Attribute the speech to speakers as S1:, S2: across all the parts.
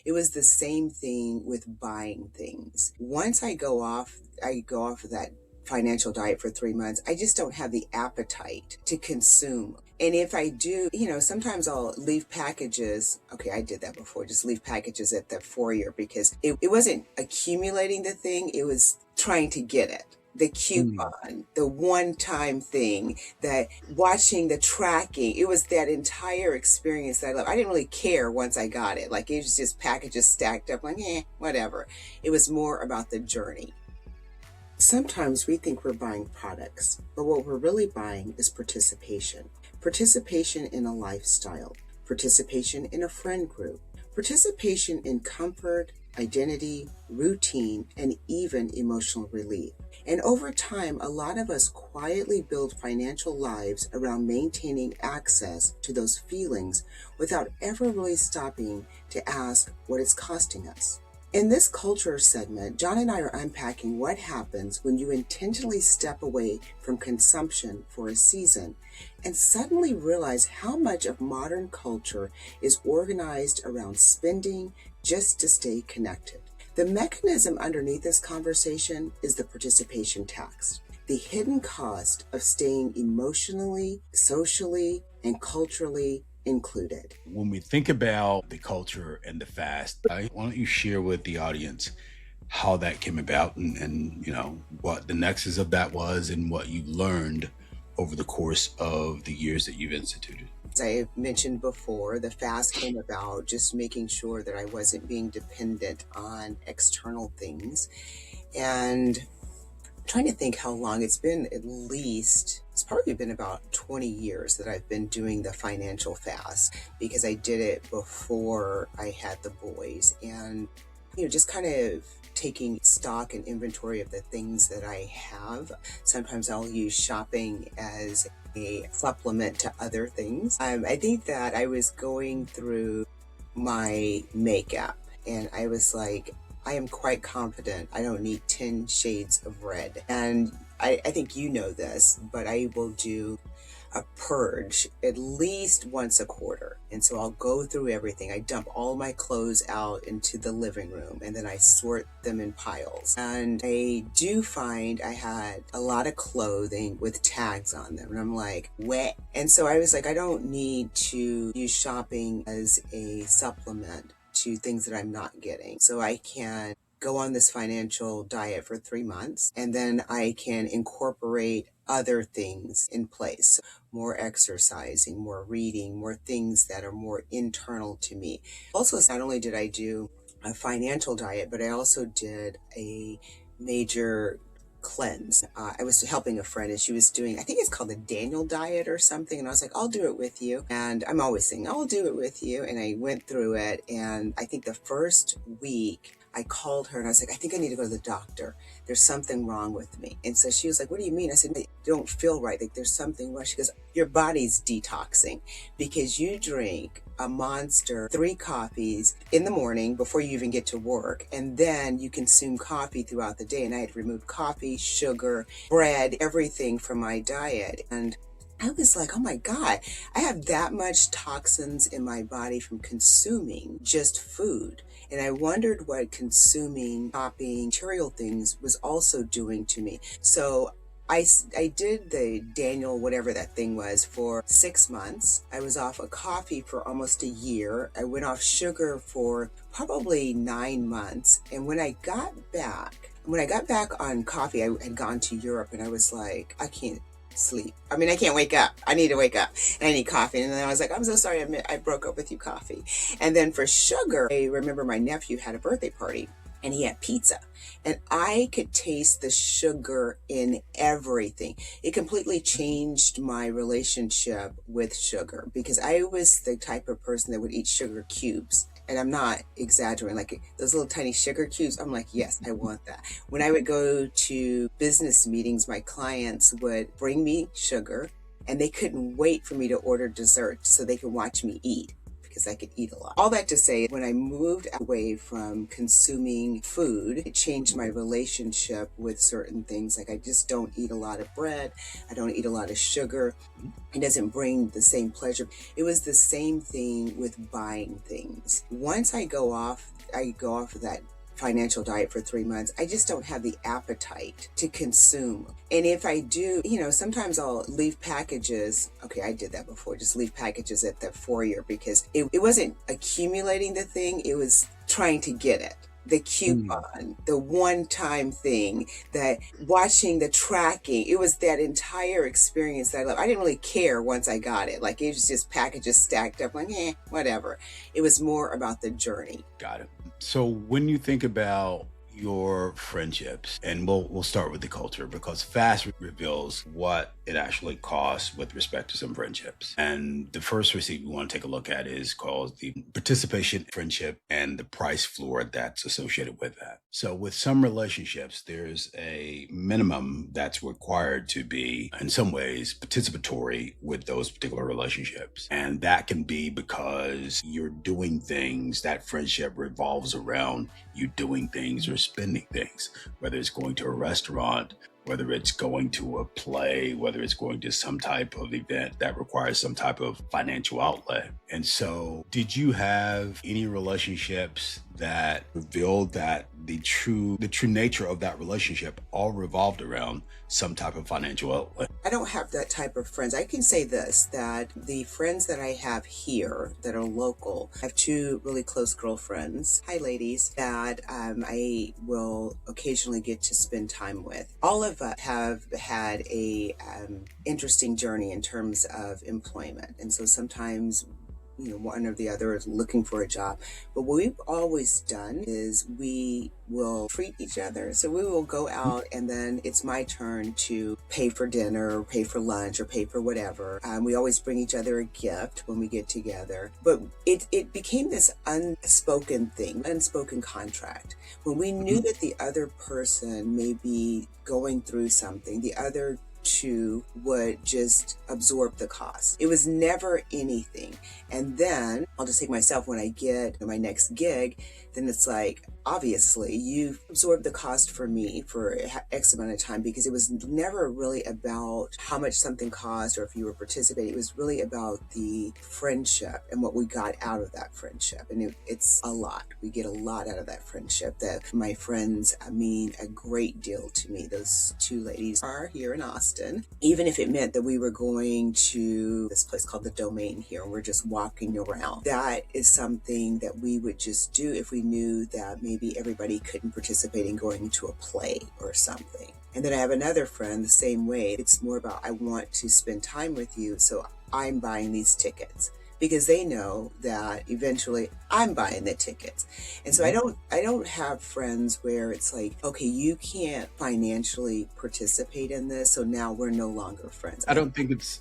S1: It was the same thing with buying things. Once I go off of that financial diet for 3 months, I just don't have the appetite to consume. And if I do, sometimes I'll leave packages. Okay, I did that before, just leave packages at the foyer because it wasn't accumulating the thing, it was trying to get it. The
S2: Mm.
S1: coupon, the one time thing, that watching the tracking, it was that entire experience that I loved. I didn't really care once I got it. Like it was just packages stacked up, like, whatever. It was more about the journey. Sometimes we think we're buying products, but what we're really buying is participation. Participation in a lifestyle, participation in a friend group, participation in comfort, identity, routine, and even emotional relief. And over time, a lot of us quietly build financial lives around maintaining access to those feelings without ever really stopping to ask what it's costing us. In this culture segment, John and I are unpacking what happens when you intentionally step away from consumption for a season and suddenly realize how much of modern culture is organized around spending just to stay connected. The mechanism underneath this conversation is the participation tax, the hidden cost of staying emotionally, socially, and culturally included.
S2: When we think about the culture and the fast, why don't you share with the audience how that came about and what the nexus of that was and what you learned over the course of the years that you've instituted?
S1: As I mentioned before, the fast came about just making sure that I wasn't being dependent on external things. And trying to think how long it's been. It's probably been about 20 years that I've been doing the financial fast, because I did it before I had the boys. And just kind of taking stock and inventory of the things that I have. Sometimes I'll use shopping as a supplement to other things. I think that I was going through my makeup and I was like, I am quite confident I don't need 10 shades of red. And I think you know this, but I will do a purge at least once a quarter. And so I'll go through everything. I dump all my clothes out into the living room and then I sort them in piles. And I do find I had a lot of clothing with tags on them. And I'm like, wet. And so I was like, I don't need to use shopping as a supplement to things that I'm not getting. So I can go on this financial diet for 3 months and then I can incorporate other things in place. More exercising, more reading, more things that are more internal to me. Also, not only did I do a financial diet, but I also did a major cleanse. I was helping a friend and she was doing, I think it's called the Daniel diet or something. And I was like, I'll do it with you. And I'm always saying, I'll do it with you. And I went through it. And I think the first week I called her and I was like, I think I need to go to the doctor. There's something wrong with me. And so she was like, what do you mean? I said, I don't feel right. Like there's something wrong. She goes, your body's detoxing because you drink a monster 3 coffees in the morning before you even get to work. And then you consume coffee throughout the day. And I had removed coffee, sugar, bread, everything from my diet. And I was like, oh my God, I have that much toxins in my body from consuming just food. And I wondered what consuming, shopping, material things was also doing to me. So I did the Daniel, whatever that thing was, for 6 months. I was off of coffee for almost a year. I went off sugar for probably 9 months. And when I got back on coffee, I had gone to Europe and I was like, I can't sleep. I mean, I can't wake up. I need to wake up and I need coffee. And then I was like, I'm so sorry I broke up with you, coffee. And then for sugar, I remember my nephew had a birthday party and he had pizza and I could taste the sugar in everything. It completely changed my relationship with sugar because I was the type of person that would eat sugar cubes. And I'm not exaggerating, like those little tiny sugar cubes. I'm like, yes, I want that. When I would go to business meetings, my clients would bring me sugar and they couldn't wait for me to order dessert so they could watch me eat because I could eat a lot. All that to say, when I moved away from consuming food, it changed my relationship with certain things. Like I just don't eat a lot of bread. I don't eat a lot of sugar. It doesn't bring the same pleasure. It was the same thing with buying things. Once I go off I go off of that financial diet for 3 months, I just don't have the appetite to consume. And if I do, sometimes I'll leave packages. Okay, I did that before, just leave packages at the foyer because it wasn't accumulating the thing, it was trying to get it. The
S2: Mm.
S1: coupon, the one-time thing, that watching the tracking, it was that entire experience that I love. I didn't really care once I got it. Like, it was just packages stacked up, like, whatever. It was more about the journey.
S2: Got it. So when you think about your friendships, and we'll start with the culture because fast reveals what it actually costs with respect to some friendships. And the first receipt we want to take a look at is called the participation friendship and the price floor that's associated with that. So with some relationships, there's a minimum that's required to be, in some ways, participatory with those particular relationships. And that can be because you're doing things, that friendship revolves around you doing things or spending things, whether it's going to a restaurant, whether it's going to a play, whether it's going to some type of event that requires some type of financial outlay. And so, did you have any relationships that revealed that the true nature of that relationship all revolved around some type of financial outlay?
S1: I don't have that type of friends. I can say this, that the friends that I have here that are local, I have two really close girlfriends, hi ladies, that I will occasionally get to spend time with. All of us have had a interesting journey in terms of employment. And so sometimes one or the other is looking for a job. But what we've always done is we will treat each other. So we will go out and then it's my turn to pay for dinner or pay for lunch or pay for whatever. We always bring each other a gift when we get together. But it became this unspoken thing, unspoken contract. When we knew that the other person may be going through something, the other two would just absorb the cost. It was never anything. And then I'll just take myself, when I get my next gig, then it's like, obviously you absorbed the cost for me for X amount of time, because it was never really about how much something cost or if you were participating. It was really about the friendship and what we got out of that friendship. And it's a lot. We get a lot out of that friendship. That my friends mean a great deal to me. Those two ladies are here in Austin. Even if it meant that we were going to this place called the Domain here and we're just walking around, that is something that we would just do if we knew that maybe everybody couldn't participate in going to a play or something. And then I have another friend the same way. It's more about, I want to spend time with you, so I'm buying these tickets, because they know that eventually I'm buying the tickets. And so I don't have friends where it's like, okay, you can't financially participate in this, so now we're no longer friends.
S2: I don't think it's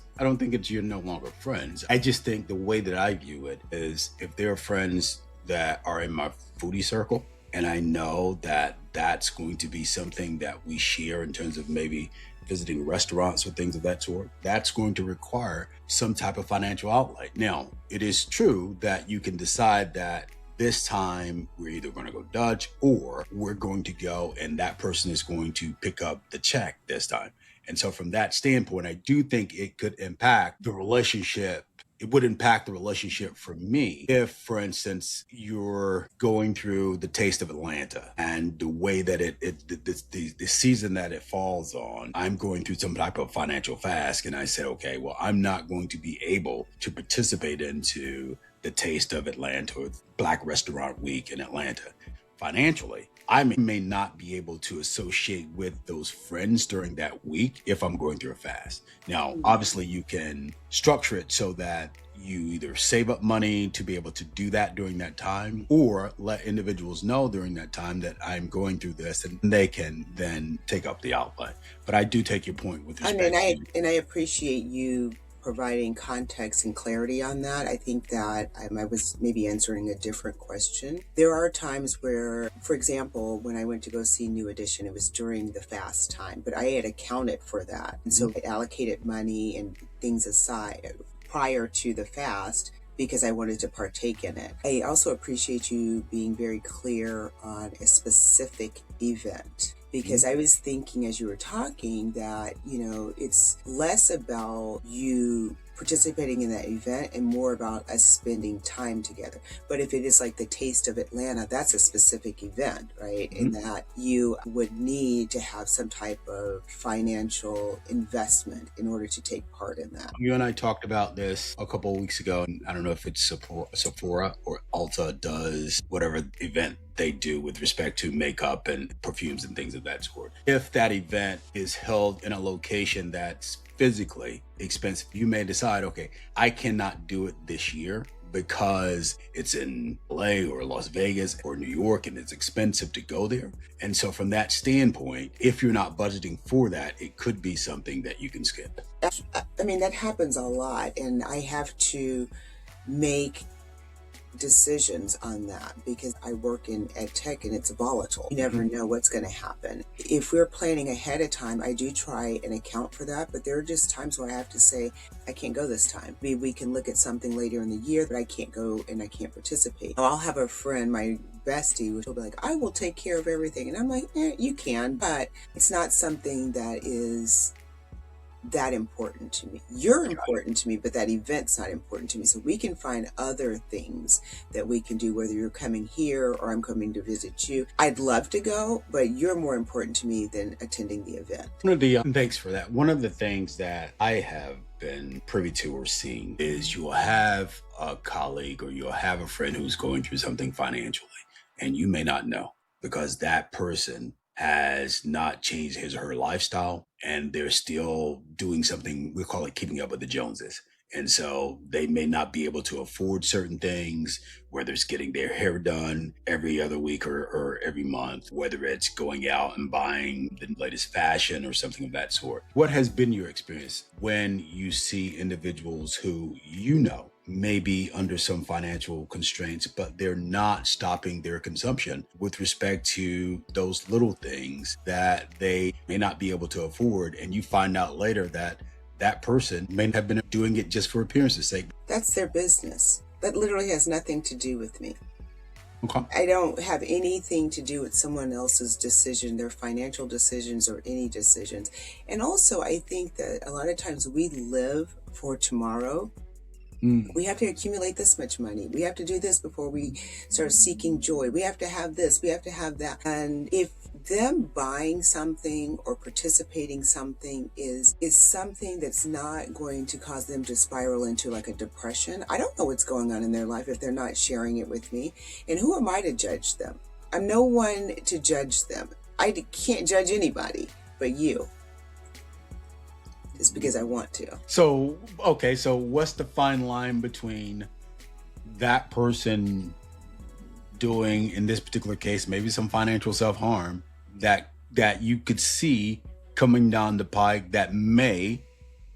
S2: you're no longer friends. I just think the way that I view it is, if there are friends that are in my foodie circle, and I know that that's going to be something that we share in terms of maybe visiting restaurants or things of that sort, that's going to require some type of financial outlay. Now, it is true that you can decide that this time we're either going to go Dutch or we're going to go and that person is going to pick up the check this time. And so from that standpoint, I do think it could impact the relationship. It would impact the relationship for me if, for instance, you're going through the Taste of Atlanta and the way that the season that it falls on, I'm going through some type of financial fast, and I said, okay, well, I'm not going to be able to participate into the Taste of Atlanta or Black Restaurant Week in Atlanta financially. I may not be able to associate with those friends during that week if I'm going through a fast. Now, obviously, you can structure it so that you either save up money to be able to do that during that time, or let individuals know during that time that I'm going through this, and they can then take up the outlay. But I do take your point with respect
S1: I appreciate you providing context and clarity on that. I think that I was maybe answering a different question. There are times where, for example, when I went to go see New Edition, it was during the fast time, but I had accounted for that. And so I allocated money and things aside prior to the fast because I wanted to partake in it. I also appreciate you being very clear on a specific event, because I was thinking as you were talking that, it's less about you participating in that event and more about us spending time together. But if it is like the Taste of Atlanta, that's a specific event, right?
S2: Mhm.
S1: In that you would need to have some type of financial investment in order to take part in that.
S2: You and I talked about this a couple of weeks ago. And I don't know if it's Sephora or Ulta does whatever event they do with respect to makeup and perfumes and things of that sort. If that event is held in a location that's physically expensive, you may decide, okay, I cannot do it this year because it's in LA or Las Vegas or New York and it's expensive to go there. And so from that standpoint, if you're not budgeting for that, it could be something that you can skip.
S1: I mean, that happens a lot, and I have to make decisions on that because I work in ed tech and it's volatile. You never know what's going to happen. If we're planning ahead of time, I do try and account for that, but there are just times where I have to say, I can't go this time. Maybe we can look at something later in the year, but I can't go and I can't participate. I'll have a friend, my bestie, which will be like, I will take care of everything. And I'm like, you can, but it's not something that is that important to me. You're important to me, but that event's not important to me. So we can find other things that we can do, whether you're coming here or I'm coming to visit you. I'd love to go, but you're more important to me than attending the event.
S2: Thanks for that. One of the things that I have been privy to or seen is you'll have a colleague or you'll have a friend who's going through something financially, and you may not know because that person has not changed his or her lifestyle and they're still doing something, we call it keeping up with the Joneses. And so they may not be able to afford certain things, whether it's getting their hair done every other week or every month, whether it's going out and buying the latest fashion or something of that sort. What has been your experience when you see individuals who may be under some financial constraints, but they're not stopping their consumption with respect to those little things that they may not be able to afford? And you find out later that that person may have been doing it just for appearance's sake.
S1: That's their business. That literally has nothing to do with me.
S2: Okay.
S1: I don't have anything to do with someone else's decision, their financial decisions or any decisions. And also, I think that a lot of times we live for tomorrow. We have to accumulate this much money. We have to do this before we start seeking joy. We have to have this. We have to have that. And if them buying something or participating something is something that's not going to cause them to spiral into like a depression, I don't know what's going on in their life if they're not sharing it with me. And who am I to judge them? I'm no one to judge them. I can't judge anybody but you. Just because I want to.
S2: So what's the fine line between that person doing, in this particular case, maybe some financial self-harm that you could see coming down the pike that may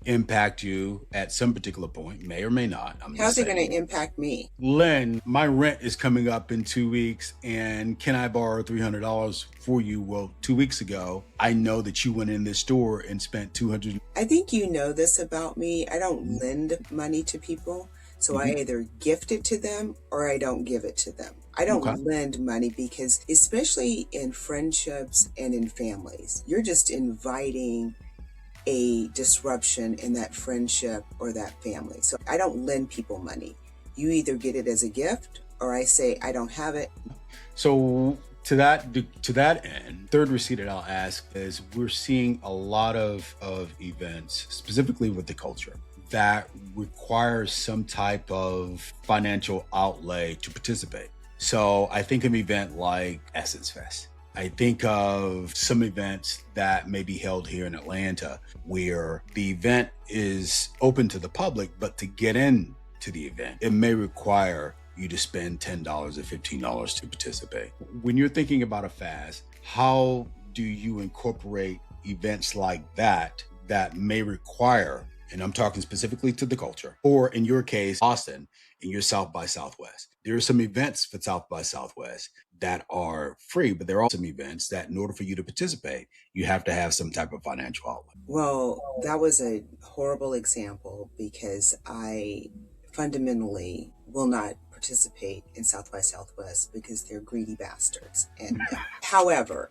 S2: impact you at some particular point, may or may not.
S1: How's it going to impact me?
S2: Lynn, my rent is coming up in 2 weeks, and can I borrow $300 for you? Well, 2 weeks ago, I know that you went in this store and spent $200.
S1: I think you know this about me. I don't lend money to people. So I either gift it to them or I don't give it to them. I don't lend money because, especially in friendships and in families, you're just inviting a disruption in that friendship or that family. So I don't lend people money. You either get it as a gift or I say I don't have it.
S2: So to that end, third receipt that I'll ask is we're seeing a lot of events, specifically with the culture, that requires some type of financial outlay to participate. So I think of an event like Essence Fest. I think of some events that may be held here in Atlanta where the event is open to the public, but to get in to the event, it may require you to spend $10 or $15 to participate. When you're thinking about a fast, how do you incorporate events like that may require, and I'm talking specifically to the culture, or in your case, Austin, in your South by Southwest? There are some events for South by Southwest that are free, but there are also some events that in order for you to participate, you have to have some type of financial outlet.
S1: Well, that was a horrible example because I fundamentally will not participate in South by Southwest because they're greedy bastards. And however,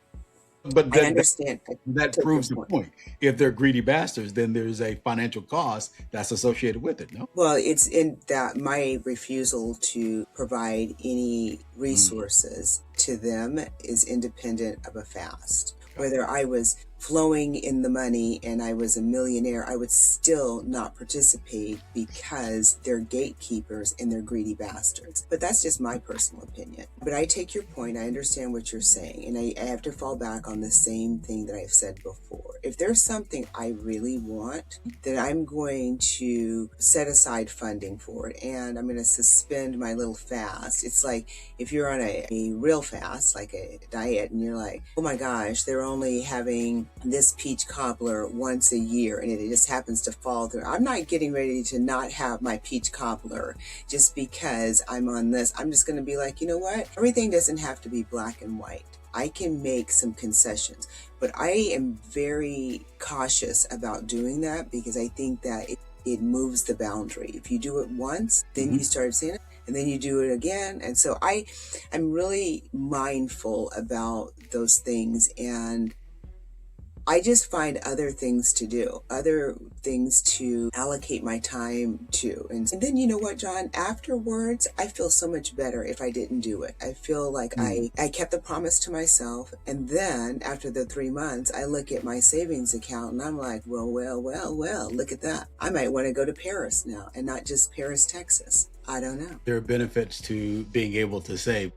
S2: But
S1: I
S2: that
S1: understand. I
S2: that
S1: take your
S2: proves the
S1: point.
S2: point. If they're greedy bastards, then there's a financial cost that's associated with it. No.
S1: Well, it's in that my refusal to provide any
S2: Mm,
S1: resources to them is independent of a fast.
S2: got it.
S1: Whether I was flowing in the money and I was a millionaire, I would still not participate because they're gatekeepers and they're greedy bastards. But that's just my personal opinion. But I take your point. I understand what you're saying. And I have to fall back on the same thing that I've said before. If there's something I really want, then I'm going to set aside funding for it and I'm going to suspend my little fast. It's like if you're on a real fast, like a diet, and you're like, oh my gosh, they're only having this peach cobbler once a year and it just happens to fall through. I'm not getting ready to not have my peach cobbler just because I'm on this. I'm just going to be like, you know what? Everything doesn't have to be black and white. I can make some concessions, but I am very cautious about doing that because I think that it moves the boundary. If you do it once, then you start saying it, and then you do it again. And so I'm really mindful about those things, and I just find other things to do, other things to allocate my time to. And then you know what, John? Afterwards, I feel so much better if I didn't do it. I feel like
S2: Mm.
S1: I kept the promise to myself. And then after the 3 months, I look at my savings account and I'm like, well, look at that. I might want to go to Paris now and not just Paris, Texas. I don't know.
S2: There are benefits to being able to save.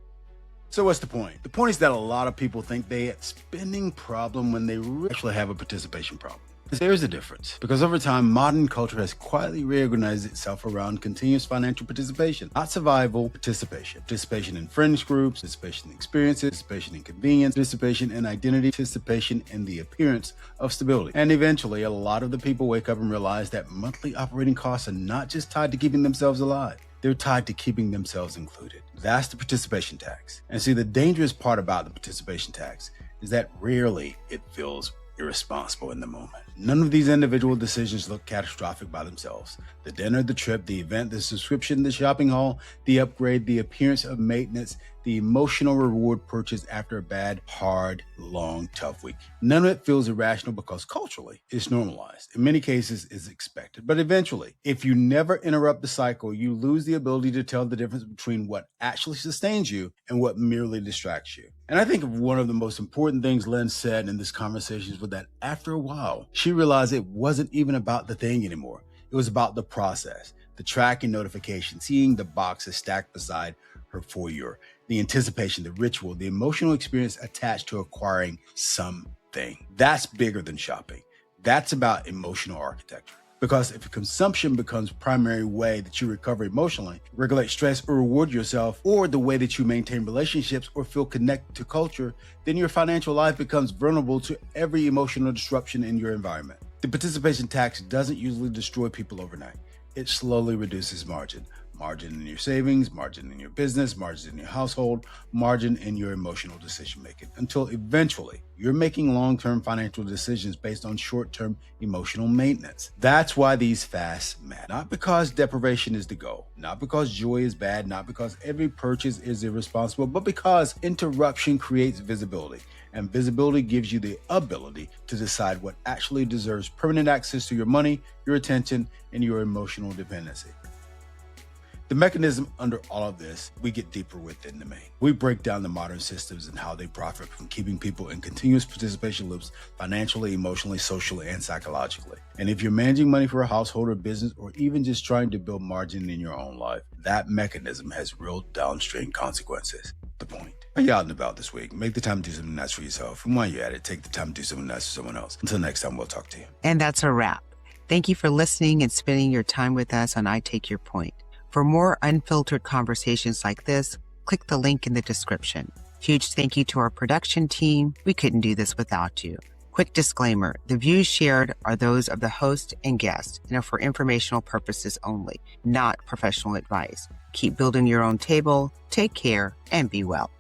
S2: So what's the point? The point is that a lot of people think they have a spending problem when they actually have a participation problem. There's a difference, because over time, modern culture has quietly reorganized itself around continuous financial participation, not survival participation. Participation in friends groups, participation in experiences, participation in convenience, participation in identity, participation in the appearance of stability. And eventually, a lot of the people wake up and realize that monthly operating costs are not just tied to keeping themselves alive. They're tied to keeping themselves included. That's the participation tax. And see, the dangerous part about the participation tax is that rarely it feels irresponsible in the moment. None of these individual decisions look catastrophic by themselves. The dinner, the trip, the event, the subscription, the shopping haul, the upgrade, the appearance of maintenance, the emotional reward purchased after a bad, hard, long, tough week. None of it feels irrational because culturally it's normalized. In many cases, it's expected. But eventually, if you never interrupt the cycle, you lose the ability to tell the difference between what actually sustains you and what merely distracts you. And I think one of the most important things Lynn said in this conversation was that after a while, she realized it wasn't even about the thing anymore. It was about the process, the tracking notification, seeing the boxes stacked beside her foyer, the anticipation, the ritual, the emotional experience attached to acquiring something. That's bigger than shopping. That's about emotional architecture. Because if consumption becomes primary way that you recover emotionally, regulate stress, or reward yourself, or the way that you maintain relationships or feel connected to culture, then your financial life becomes vulnerable to every emotional disruption in your environment. The participation tax doesn't usually destroy people overnight. It slowly reduces margin. Margin in your savings, margin in your business, margin in your household, margin in your emotional decision making, until eventually you're making long-term financial decisions based on short-term emotional maintenance. That's why these fasts matter. Not because deprivation is the goal, not because joy is bad, not because every purchase is irresponsible, but because interruption creates visibility. And visibility gives you the ability to decide what actually deserves permanent access to your money, your attention, and your emotional dependency. The mechanism under all of this, we get deeper within the main. We break down the modern systems and how they profit from keeping people in continuous participation loops financially, emotionally, socially, and psychologically. And if you're managing money for a household or business, or even just trying to build margin in your own life, that mechanism has real downstream consequences. The point. Are you out and about this week? Make the time to do something nice for yourself. And while you're at it, take the time to do something nice for someone else. Until next time, we'll talk to you.
S3: And that's a wrap. Thank you for listening and spending your time with us on I Take Your Point. For more unfiltered conversations like this, click the link in the description. Huge thank you to our production team. We couldn't do this without you. Quick disclaimer, the views shared are those of the host and guest and are for informational purposes only, not professional advice. Keep building your own table, take care, and be well.